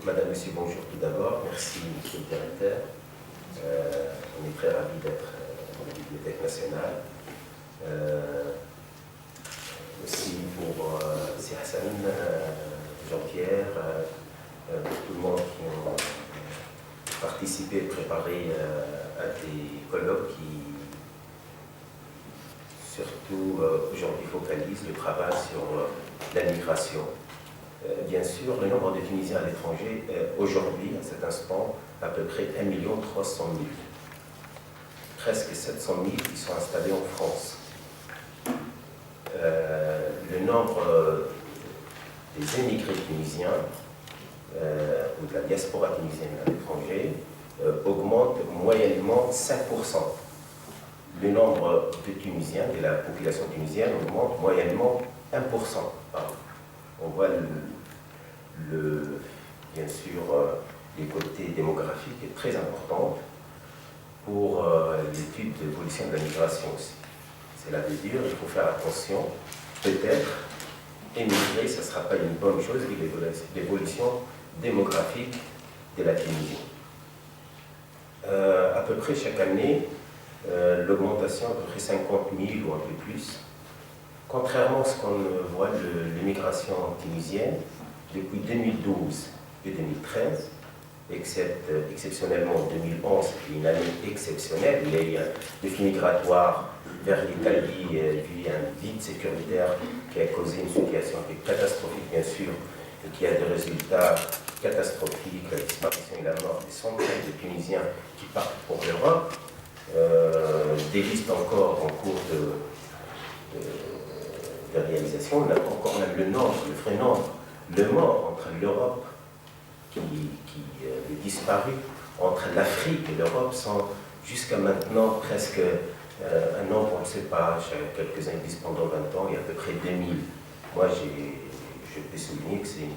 Madame, Monsieur, bonjour tout d'abord. Merci, Monsieur le Directeur. On est très ravis d'être dans la Bibliothèque nationale. Aussi pour Si Hassan, Jean-Pierre, tout le monde qui ont participé et préparé à des colloques qui, surtout aujourd'hui, focalisent le travail sur la migration. Bien sûr, le nombre de Tunisiens à l'étranger, aujourd'hui, à cet instant, à peu près 1 300 000. Presque 700 000 qui sont installés en France. Le nombre des émigrés tunisiens ou de la diaspora tunisienne à l'étranger augmente moyennement 5%. Le nombre de Tunisiens, de la population tunisienne, augmente moyennement 1%. On voit bien sûr les côtés démographiques est très important pour l'étude de l'évolution de la migration aussi. C'est là de dire, il faut faire attention, peut-être, émigrer, ce ne sera pas une bonne chose, l'évolution démographique de la Tunisie. À peu près chaque année, l'augmentation à peu près 50 000 ou un peu plus. Contrairement à ce qu'on voit de l'immigration tunisienne, depuis 2012 et 2013, exceptionnellement 2011, qui est une année exceptionnelle, il y a eu un défi migratoire vers l'Italie, puis un vide sécuritaire qui a causé une situation qui est catastrophique, bien sûr, et qui a des résultats catastrophiques, la disparition et la mort des centaines de Tunisiens qui partent pour l'Europe, des listes encore en cours de réalisation, on a encore même le nombre, le vrai nombre, le mort entre l'Europe qui est disparu, entre l'Afrique et l'Europe sont jusqu'à maintenant presque un nombre, on ne sait pas, quelques indices pendant 20 ans, il y a à peu près 2000. Moi, je peux souligner que c'est une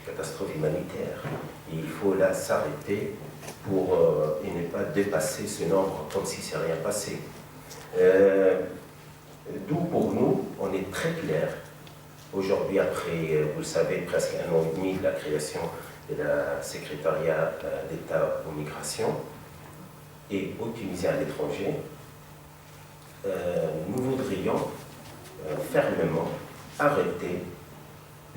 catastrophe humanitaire. Et il faut là s'arrêter pour et ne pas dépasser ce nombre comme si c'est rien passé. D'où pour nous, on est très clair. Aujourd'hui, après, vous le savez, presque 1 an et demi de la création de la secrétariat d'État aux migrations et aux Tunisiens à l'étranger, nous voudrions fermement arrêter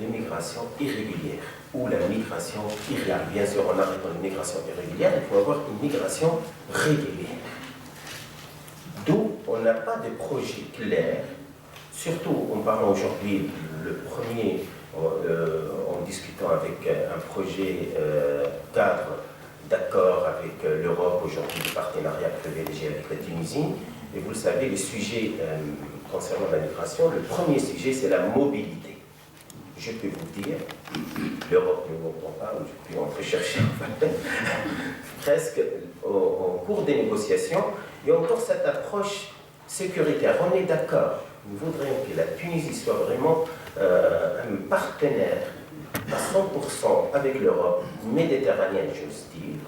l'immigration irrégulière ou la migration irrégulière. Bien sûr, en arrêtant l'immigration irrégulière, il faut avoir une migration régulière. D'où on n'a pas de projet clair, surtout en parlant aujourd'hui, le premier, en discutant avec un projet cadre d'accord avec l'Europe, aujourd'hui le partenariat privilégié avec la Tunisie. Et vous le savez, les sujets concernant la migration, le premier sujet, c'est la mobilité. Je peux vous dire, l'Europe ne m'entend pas, ou je peux entrer chercher presque en cours des négociations, il y a encore cette approche sécuritaire. On est d'accord, nous voudrions que la Tunisie soit vraiment un partenaire à 100% avec l'Europe méditerranéenne, j'ose dire,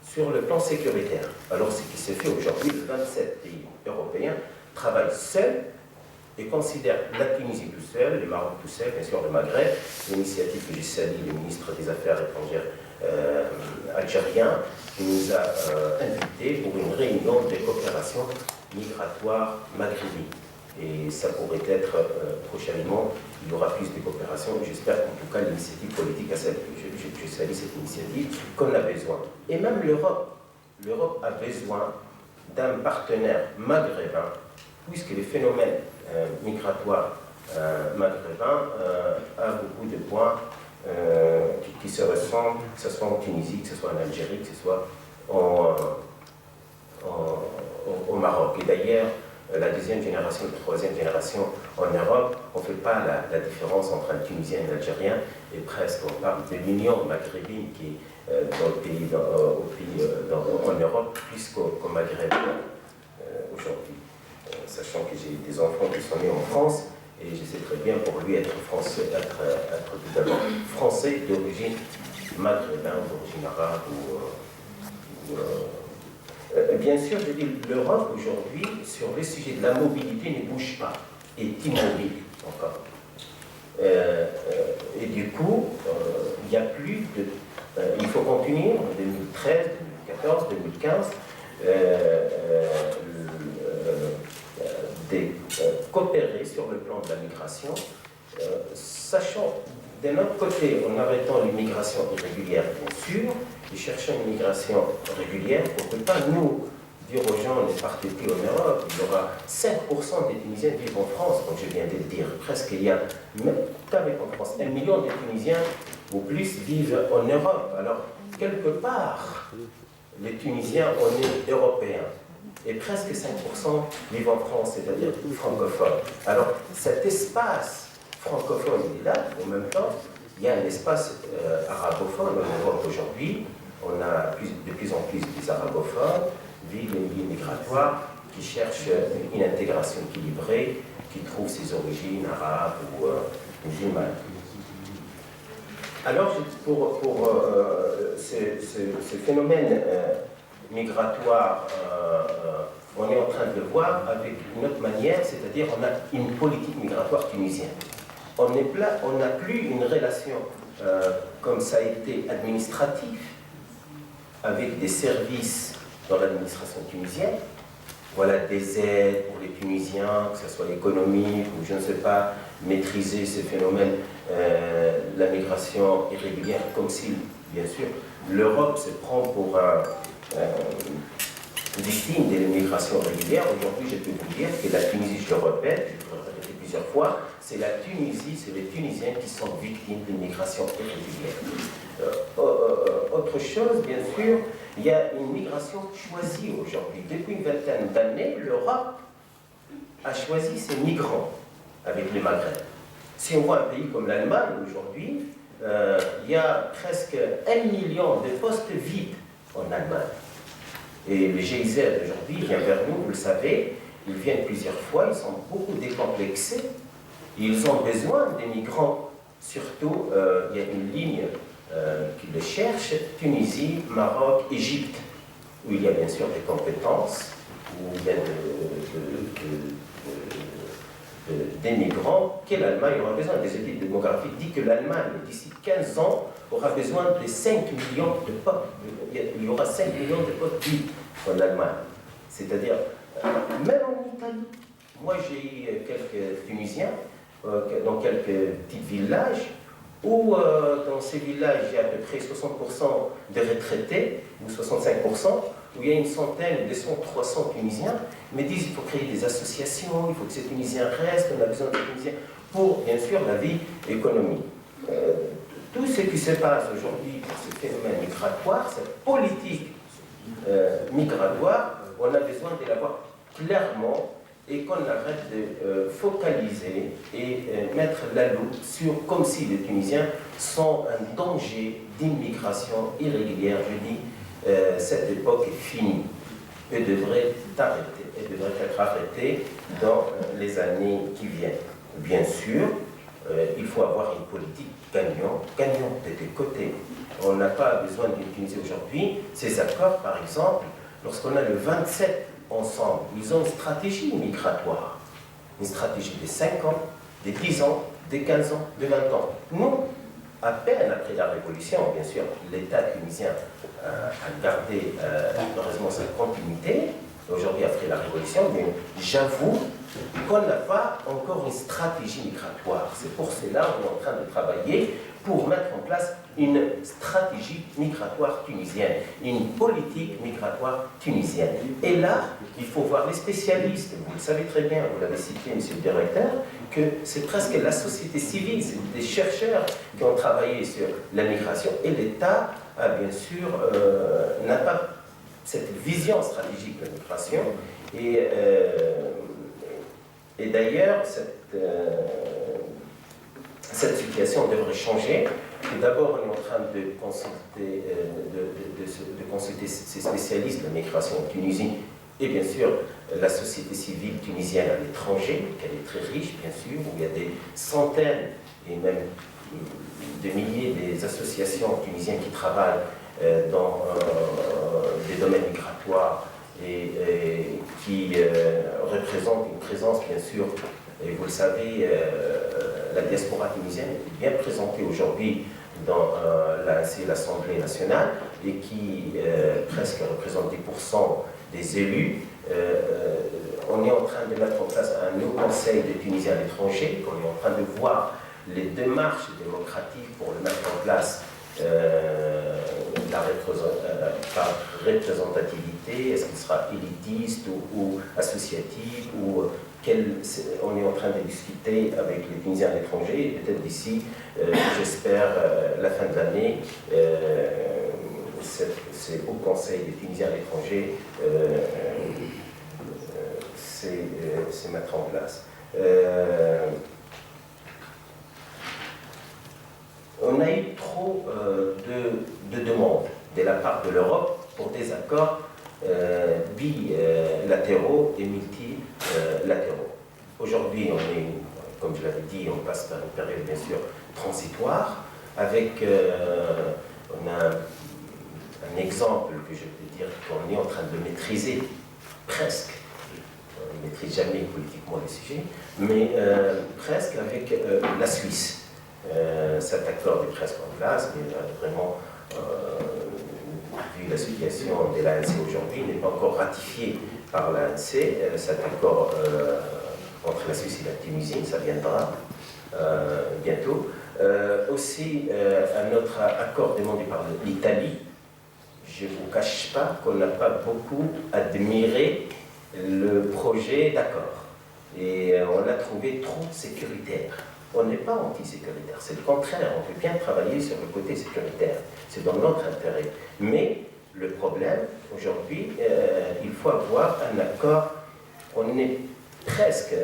sur le plan sécuritaire. Alors, ce qui se fait aujourd'hui, les 27 pays européens travaillent seuls et considèrent la Tunisie tout seul, le Maroc tout seul, bien sûr le Maghreb, l'initiative que j'ai saluée, le ministre des Affaires étrangères algérien, qui nous a invités pour une réunion de coopération migratoire maghrébine. Et ça pourrait être prochainement, il y aura plus de coopération. J'espère qu'en tout cas l'initiative politique, je salue cette initiative, qu'on a besoin. Et même l'Europe a besoin d'un partenaire maghrébin, puisque les phénomènes migratoires maghrébins a beaucoup de points qui se ressemblent, que ce soit en Tunisie, que ce soit en Algérie, que ce soit au Maroc. Et d'ailleurs, la deuxième génération, la troisième génération en Europe, on ne fait pas la différence entre un Tunisien et un Algérien, et presque on parle de l'Union maghrébine qui est en Europe plus qu'au Maghreb aujourd'hui. Sachant que j'ai des enfants qui sont nés en France, et je sais très bien pour lui être français, être tout d'abord français d'origine maghrébin, d'origine arabe bien sûr, je dis l'Europe aujourd'hui, sur le sujet de la mobilité, ne bouge pas, est immobile encore. Et Unis en 2013, 2014, 2015 coopérer sur le plan de la migration, sachant d'un autre côté, en arrêtant l'immigration irrégulière, bien sûr, et cherchant une migration régulière, on ne peut pas nous dire aux gens, les partis en Europe, il y aura 5% des Tunisiens qui vivent en France, comme je viens de le dire. Presque, il y a, même qu'avec en France, 1 million de Tunisiens ou plus vivent en Europe. Alors, quelque part, les Tunisiens, on est européens. Et presque 5% vivent en France, c'est-à-dire francophones. Alors, cet espace francophone est là, en même temps, il y a un espace arabophone en Europe aujourd'hui. On a de plus en plus des arabophones, vivent les milieux migratoires qui cherchent une intégration équilibrée, qui trouvent ses origines arabes ou musulmanes. Alors, pour ce phénomène migratoire, on est en train de le voir avec une autre manière, c'est-à-dire on a une politique migratoire tunisienne. On n'a plus une relation comme ça a été administratif, avec des services dans l'administration tunisienne. Voilà des aides pour les Tunisiens, que ce soit économique ou je ne sais pas, maîtriser ces phénomènes, la migration irrégulière, comme si, bien sûr, l'Europe se prend pour victime de l'immigration régulière. Aujourd'hui, je peux vous dire que la Tunisie, je le répète, je le répéter plusieurs fois, c'est la Tunisie, c'est les Tunisiens qui sont victimes de l'immigration irrégulière. Autre chose, bien sûr, il y a une migration choisie aujourd'hui. Depuis une vingtaine d'années, l'Europe a choisi ses migrants avec les Maghreb. Si on voit un pays comme l'Allemagne aujourd'hui, il y a presque 1 million de postes vides en Allemagne. Et le GIZ aujourd'hui vient vers nous, vous le savez, ils viennent plusieurs fois, ils sont beaucoup décomplexés, ils ont besoin des migrants, surtout il y a une ligne qui les cherche, Tunisie, Maroc, Égypte, où il y a bien sûr des compétences, où il y a des migrants que l'Allemagne aura besoin. Des études démographiques disent que l'Allemagne, d'ici 15 ans, aura besoin de 5 millions de postes. Il y aura 5 millions de postes vides en Allemagne. C'est-à-dire, même en Italie, moi j'ai eu quelques Tunisiens dans quelques petits villages, où dans ces villages, il y a à peu près 60% de retraités, ou 65%, où il y a une centaine, 200, 300 Tunisiens, mais disent qu'il faut créer des associations, il faut que ces Tunisiens restent, on a besoin de Tunisiens pour, bien sûr, la vie économique. Tout ce qui se passe aujourd'hui pour ce phénomène migratoire, cette politique migratoire, on a besoin de la voir clairement et qu'on arrête de focaliser et mettre la loupe sur, comme si les Tunisiens sont un danger d'immigration irrégulière. Je dis, cette époque est finie et devrait être arrêtée dans les années qui viennent. Bien sûr, il faut avoir une politique gagnant des deux côtés. On n'a pas besoin d'une Tunisie aujourd'hui. Ces accords, par exemple, lorsqu'on a le 27 ensemble, ils ont une stratégie migratoire. Une stratégie de 5 ans, de 10 ans, de 15 ans, de 20 ans. Nous, à peine après la Révolution, bien sûr, l'État tunisien a gardé heureusement sa continuité, aujourd'hui après la Révolution, mais j'avoue qu'on n'a pas encore une stratégie migratoire. C'est pour cela qu'on est en train de travailler pour mettre en place une stratégie migratoire tunisienne, une politique migratoire tunisienne. Et là, il faut voir les spécialistes. Vous le savez très bien, vous l'avez cité, monsieur le directeur, que c'est presque la société civile, c'est des chercheurs qui ont travaillé sur la migration. Et l'État, bien sûr, n'a pas cette vision stratégique de la migration. Et d'ailleurs, cette situation devrait changer. D'abord, on est en train de consulter ces spécialistes de la migration en Tunisie et bien sûr la société civile tunisienne à l'étranger, qu'elle est très riche, bien sûr, où il y a des centaines et même des milliers d'associations tunisiennes qui travaillent dans des domaines migratoires et qui représentent une présence, bien sûr, et vous le savez, la diaspora tunisienne est bien présentée aujourd'hui dans l'Assemblée nationale et qui presque représente 10% des élus. On est en train de mettre en place un nouveau conseil des Tunisiens à l'étranger. On est en train de voir les démarches démocratiques pour le mettre en place par représentativité. Est-ce qu'il sera élitiste ou associatif ou on est en train de discuter avec les Tunisiens à l'étranger. Peut-être d'ici, j'espère, la fin de l'année, c'est au Conseil des Tunisiens à l'étranger, c'est mettre en place. On a eu trop de demandes de la part de l'Europe pour des accords bilatéraux et multilatéraux. Aujourd'hui, comme je l'avais dit, on passe par une période bien sûr transitoire, avec, on a un exemple que je peux dire qu'on est en train de maîtriser, presque, on ne maîtrise jamais politiquement les sujets, mais presque avec la Suisse. Cet accord est presque en place, mais vraiment, vu la situation de l'ANC aujourd'hui, il n'est pas encore ratifié par l'ANC. Cet accord entre la Suisse et la Tunisie, ça viendra bientôt. Aussi, un autre accord demandé par l'Italie. Je ne vous cache pas qu'on n'a pas beaucoup admiré le projet d'accord. Et on l'a trouvé trop sécuritaire. On n'est pas anti-sécuritaire, c'est le contraire, on peut bien travailler sur le côté sécuritaire, c'est dans notre intérêt. Mais le problème, aujourd'hui, il faut avoir un accord, on est presque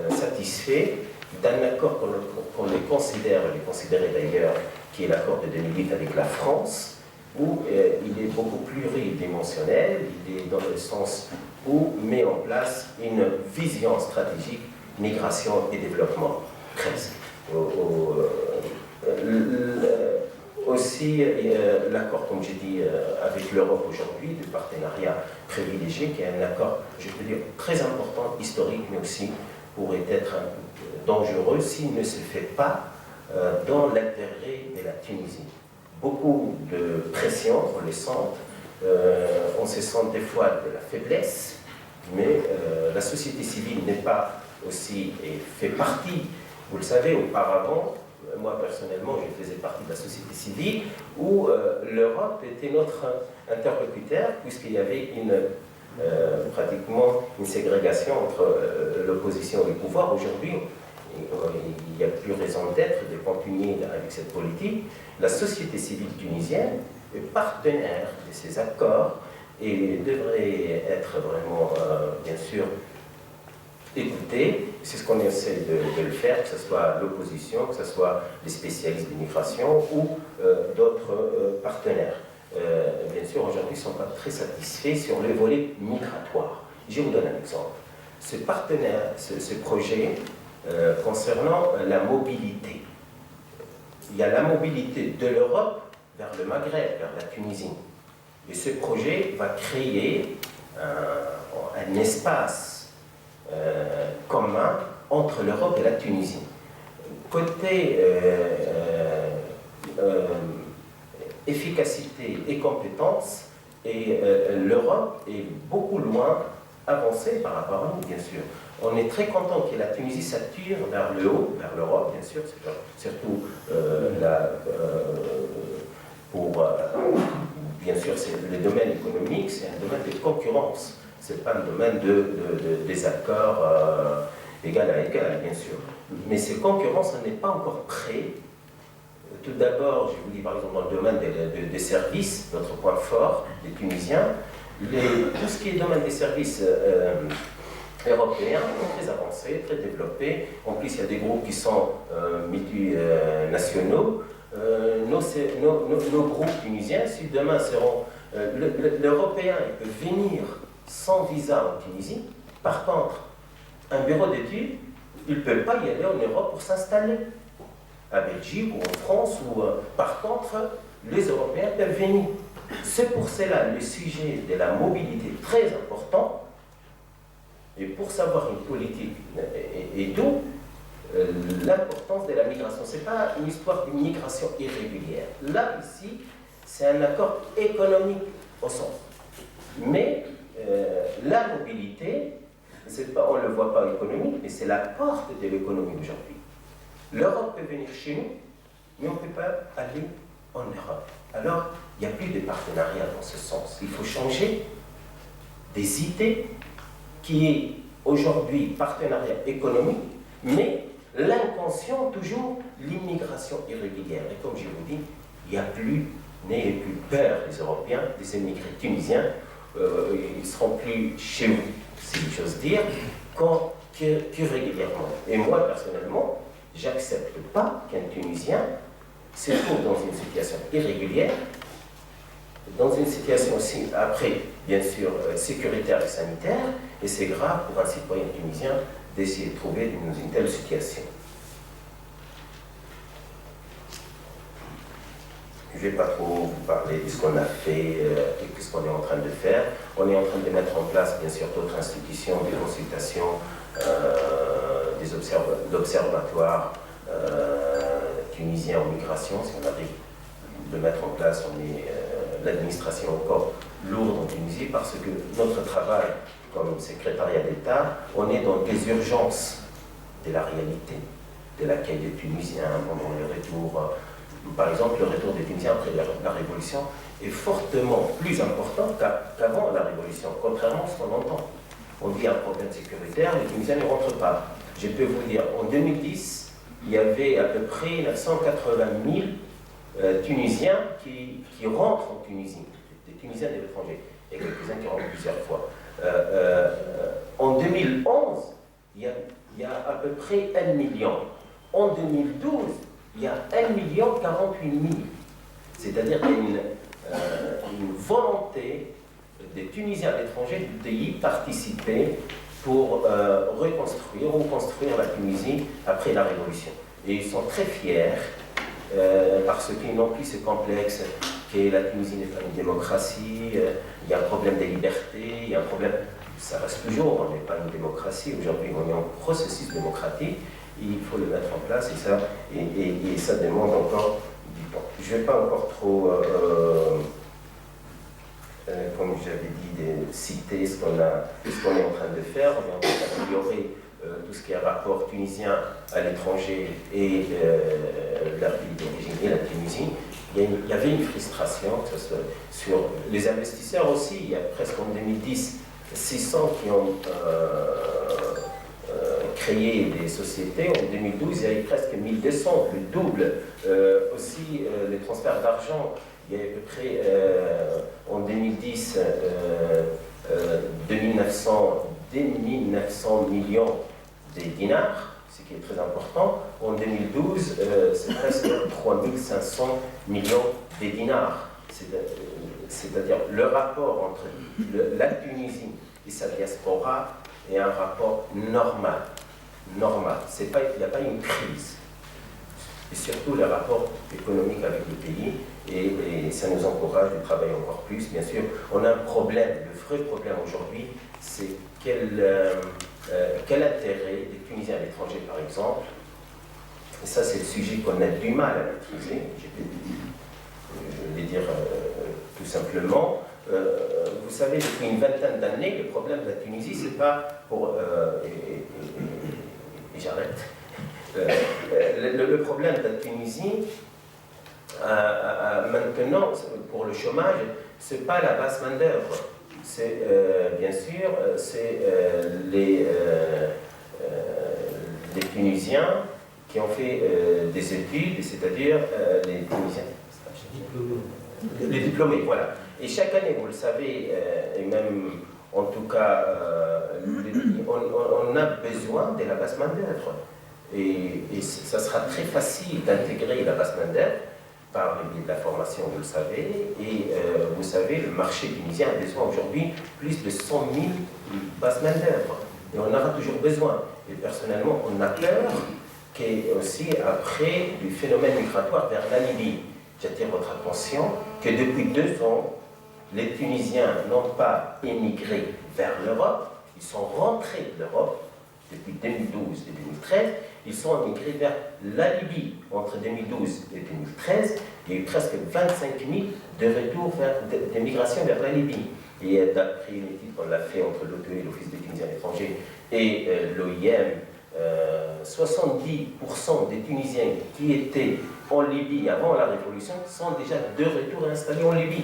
satisfait d'un accord qu'on les considère, les considérer d'ailleurs, qui est l'accord de 2008 avec la France, où il est beaucoup plus pluridimensionnel, il est dans le sens où met en place une vision stratégique, migration et développement, presque. Aussi, l'accord, comme j'ai dit, avec l'Europe aujourd'hui, de partenariat privilégié, qui est un accord, je peux dire, très important, historique, mais aussi pourrait être un peu dangereux s'il ne se fait pas dans l'intérêt de la Tunisie. Beaucoup de pression, on les sent, on se sent des fois de la faiblesse, mais la société civile n'est pas aussi, et fait partie. Vous le savez, auparavant, moi personnellement, je faisais partie de la société civile où l'Europe était notre interlocuteur, puisqu'il y avait pratiquement une ségrégation entre l'opposition et le pouvoir. Aujourd'hui, il n'y a plus raison d'être, de continuer avec cette politique. La société civile tunisienne est partenaire de ces accords et devrait être vraiment, bien sûr, écouter. C'est ce qu'on essaie de le faire, que ce soit l'opposition, que ce soit les spécialistes d'immigration ou d'autres partenaires. Bien sûr, aujourd'hui, ils ne sont pas très satisfaits sur le volet migratoire. Je vous donne un exemple. Ce projet concernant la mobilité. Il y a la mobilité de l'Europe vers le Maghreb, vers la Tunisie. Et ce projet va créer un espace commun entre l'Europe et la Tunisie. Côté efficacité et compétence, l'Europe est beaucoup moins avancée par rapport à nous, bien sûr. On est très content que la Tunisie s'attire vers le haut, vers l'Europe, bien sûr, surtout bien sûr, le domaine économique, c'est un domaine de concurrence. Ce n'est pas un domaine des accords égal à égal, bien sûr. Mais ces concurrences, on n'est pas encore prêt. Tout d'abord, je vous dis par exemple dans le domaine des services, notre point fort des Tunisiens, tout ce qui est domaine des services européens est très avancé, très développé. En plus, il y a des groupes qui sont multinationaux. Nos groupes tunisiens, si demain seront... l'Européen, il peut venir sans visa en Tunisie. Par contre, un bureau d'études, il ne peut pas y aller en Europe pour s'installer. À Belgique ou en France. Par contre, les Européens peuvent venir. C'est pour cela le sujet de la mobilité est très important. Et pour savoir une politique et d'où, l'importance de la migration. Ce n'est pas une histoire d'une migration irrégulière. Là, ici, c'est un accord économique au sens. Mais la mobilité, pas, on ne le voit pas économique, mais c'est la porte de l'économie aujourd'hui. L'Europe peut venir chez nous, mais on ne peut pas aller en Europe. Alors, il n'y a plus de partenariat dans ce sens. Il faut changer des idées qui est aujourd'hui partenariat économique, mais l'inconscient toujours l'immigration irrégulière. Et comme je vous dis, il n'y a plus, n'ayez plus peur les Européens, des émigrés tunisiens, ils ne seront plus chez vous, si j'ose dire, que régulièrement. Et moi, personnellement, j'accepte pas qu'un Tunisien se trouve dans une situation irrégulière, dans une situation aussi, après, bien sûr, sécuritaire et sanitaire, et c'est grave pour un citoyen tunisien d'essayer de trouver dans une telle situation. Je ne vais pas trop vous parler de ce qu'on a fait et ce qu'on est en train de faire. On est en train de mettre en place, bien sûr, d'autres institutions, des consultations, d'observatoires tunisiens en migration. Si on arrive de mettre en place, on est l'administration encore lourde en Tunisie parce que notre travail comme secrétariat d'État, on est dans des urgences de la réalité, de l'accueil des Tunisiens pendant le retour. Par exemple, le retour des Tunisiens après la Révolution est fortement plus important qu'avant la Révolution, contrairement à ce qu'on entend. On dit un problème sécuritaire, les Tunisiens ne rentrent pas. Je peux vous dire, en 2010, il y avait à peu près 980 000 Tunisiens qui rentrent en Tunisie, des Tunisiens de l'étranger, et quelques-uns qui rentrent plusieurs fois. En 2011, il y a à peu près 1 million. En 2012, il y a 1,48 million. C'est-à-dire qu'il y a une volonté des Tunisiens à l'étranger d'y participer pour reconstruire ou construire la Tunisie après la Révolution. Et ils sont très fiers parce qu'ils n'ont plus ce complexe que la Tunisie n'est pas une démocratie, il y a un problème de liberté, il y a un problème, ça reste toujours, on n'est pas une démocratie, aujourd'hui on est en processus démocratique, il faut le mettre en place et ça demande encore du temps. Je ne vais pas encore trop, comme j'avais dit, citer ce qu'on est en train de faire. On est en train d'améliorer tout ce qui est rapport tunisien à l'étranger et la République d'origine et la Tunisie. Il y avait une frustration sur les investisseurs aussi. Il y a presque en 2010 600 qui ont créé des sociétés. En 2012, il y avait presque 1200, le double. Aussi, les transferts d'argent, il y a à peu près en 2010 2900 millions de dinars, ce qui est très important. En 2012, c'est presque 3500 millions de dinars. C'est-à-dire le rapport entre la Tunisie et sa diaspora est un rapport normal. Il n'y a pas une crise. Et surtout le rapport économique avec le pays, et ça nous encourage de travailler encore plus. Bien sûr, on a un problème, le vrai problème aujourd'hui, c'est quel intérêt des Tunisiens à l'étranger, par exemple, et ça c'est le sujet qu'on a du mal à maîtriser, je vais dire tout simplement. Vous savez, depuis une vingtaine d'années, le problème de la Tunisie, c'est pas pour... et j'arrête. Le problème de la Tunisie, maintenant, pour le chômage, c'est pas la basse main-d'œuvre. C'est, bien sûr, c'est les Tunisiens qui ont fait des études, c'est-à-dire les Tunisiens. Les diplômés, voilà. Et chaque année, vous le savez, et même en tout cas, on a besoin de la basse main-d'œuvre. Et ça sera très facile d'intégrer la basse main-d'œuvre par le biais de la formation, vous le savez. Et vous savez, le marché tunisien a besoin aujourd'hui plus de 100 000 basses main-d'œuvre. Et on en aura toujours besoin. Et personnellement, on a peur qu'aussi après du phénomène migratoire vers la Libye. J'attire votre attention que depuis 2 ans, les Tunisiens n'ont pas émigré vers l'Europe, ils sont rentrés de l'Europe depuis 2012 et 2013, ils sont migrés vers la Libye. Entre 2012 et 2013, il y a eu presque 25 000 de retours de migration vers la Libye. Et d'après une étude qu'on a fait entre l'OTE, l'Office des Tunisiens à l'étranger, et l'OIM, 70% des Tunisiens qui étaient en Libye avant la révolution sont déjà de retour installés en Libye.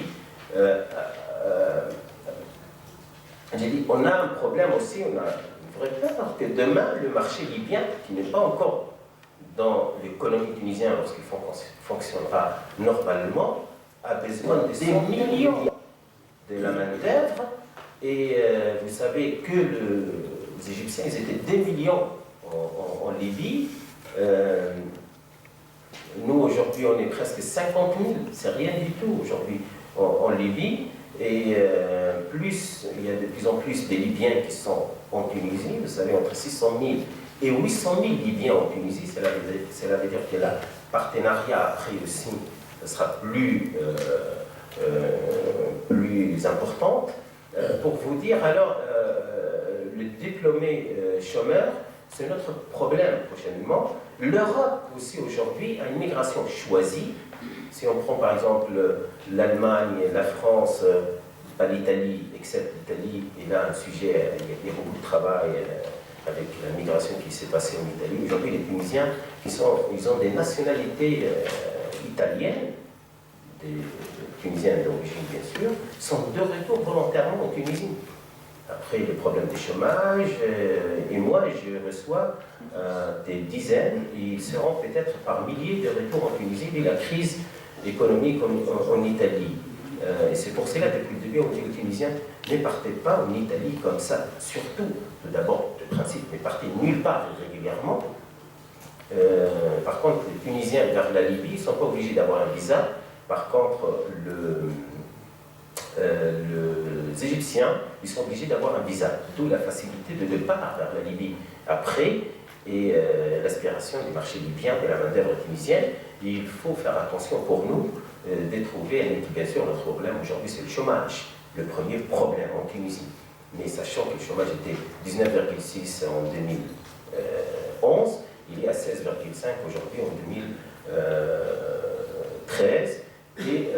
J'ai dit, on a un problème aussi, on a une vraie peur que demain, le marché libyen, qui n'est pas encore dans l'économie tunisienne lorsqu'il fonctionnera normalement, a besoin de des millions de la main-d'œuvre. Et vous savez que les Égyptiens, ils étaient des millions en Libye. Nous, aujourd'hui, on est presque 50 000, c'est rien du tout aujourd'hui en Libye. Et il y a de plus en plus des Libyens qui sont en Tunisie. Vous savez, entre 600 000 et 800 000 Libyens en Tunisie. Cela veut dire que le partenariat après aussi sera plus importante. Pour vous dire, alors, le diplômé chômeur, c'est notre problème prochainement. L'Europe aussi aujourd'hui a une migration choisie. Si on prend par exemple l'Allemagne, la France, pas l'Italie, excepte l'Italie, et là un sujet, il y a beaucoup de travail avec la migration qui s'est passée en Italie. Aujourd'hui, les Tunisiens, ils ont des nationalités italiennes, des Tunisiens d'origine bien sûr, sont de retour volontairement en Tunisie. Après le problème du chômage, et moi je reçois des dizaines, ils seront peut-être par milliers de retours en Tunisie dès la crise économique en Italie. Et c'est pour cela, depuis le début, on dit aux Tunisiens, ne partez pas en Italie comme ça. Surtout, tout d'abord, le principe, ne partez nulle part régulièrement. Par contre, les Tunisiens vers la Libye ne sont pas obligés d'avoir un visa. Par contre, les Égyptiens, ils sont obligés d'avoir un visa. D'où la facilité de départ vers la Libye. Après, et l'aspiration du marché libyen et la main-d'œuvre tunisienne, il faut faire attention pour nous de trouver, bien sûr, notre problème aujourd'hui, c'est le chômage, le premier problème en Tunisie. Mais sachant que le chômage était 19,6 en 2011, il est à 16,5 aujourd'hui en 2013. Et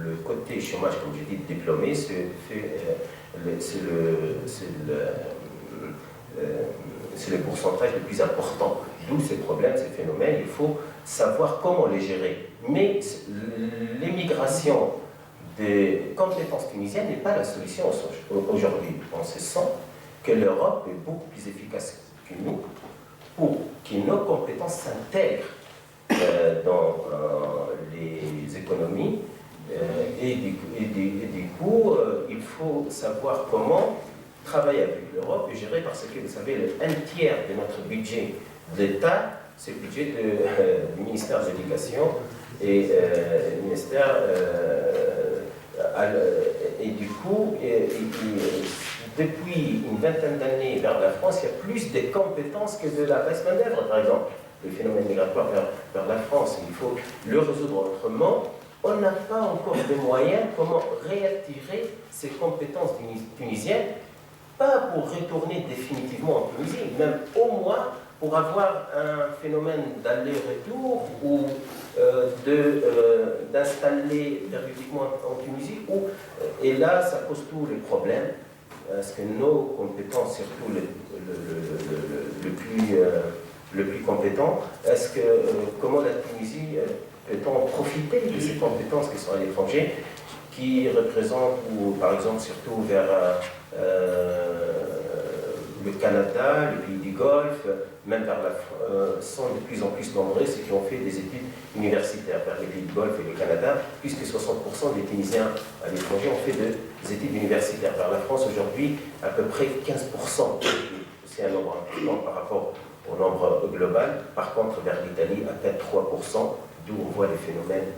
le côté chômage, comme je dis, diplômé, c'est le pourcentage le plus important. D'où ces problèmes, ces phénomènes, il faut savoir comment les gérer. Mais l'émigration des compétences tunisiennes n'est pas la solution aujourd'hui. On se sent que l'Europe est beaucoup plus efficace que nous pour que nos compétences s'intègrent dans les économies. Et du coup, il faut savoir comment travailler avec l'Europe et gérer, parce que vous savez, un tiers de notre budget d'État, c'est le budget du ministère de l'Éducation et du ministère. Et du coup, depuis une vingtaine d'années vers la France, il y a plus de compétences que de la baisse main-d'œuvre, par exemple. Le phénomène migratoire vers la France, il faut le résoudre autrement. On n'a pas encore de moyens comment réattirer ces compétences tunisiennes, pas pour retourner définitivement en Tunisie, même au moins pour avoir un phénomène d'aller-retour ou d'installer périodiquement en Tunisie. Et là, ça pose tous les problèmes, parce que nos compétences, surtout le plus compétent, comment la Tunisie peut-on profiter de ces compétences qui sont à l'étranger, qui représentent, ou par exemple surtout vers le Canada, les pays du Golfe, même vers sont de plus en plus nombreux ceux qui ont fait des études universitaires vers les pays du Golfe et le Canada, puisque 60% des Tunisiens à l'étranger ont fait des études universitaires. Vers la France aujourd'hui, à peu près 15%. C'est un nombre important par rapport au nombre global. Par contre, vers l'Italie, à peine 3%, d'où on voit les phénomènes,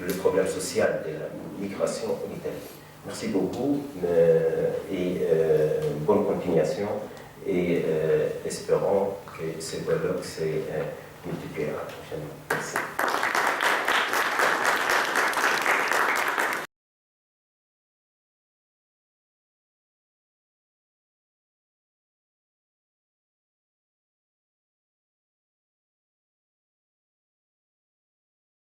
le problème social de la migration en Italie. Merci beaucoup et bonne continuation, et espérons que ce dialogue se multipliera prochainement.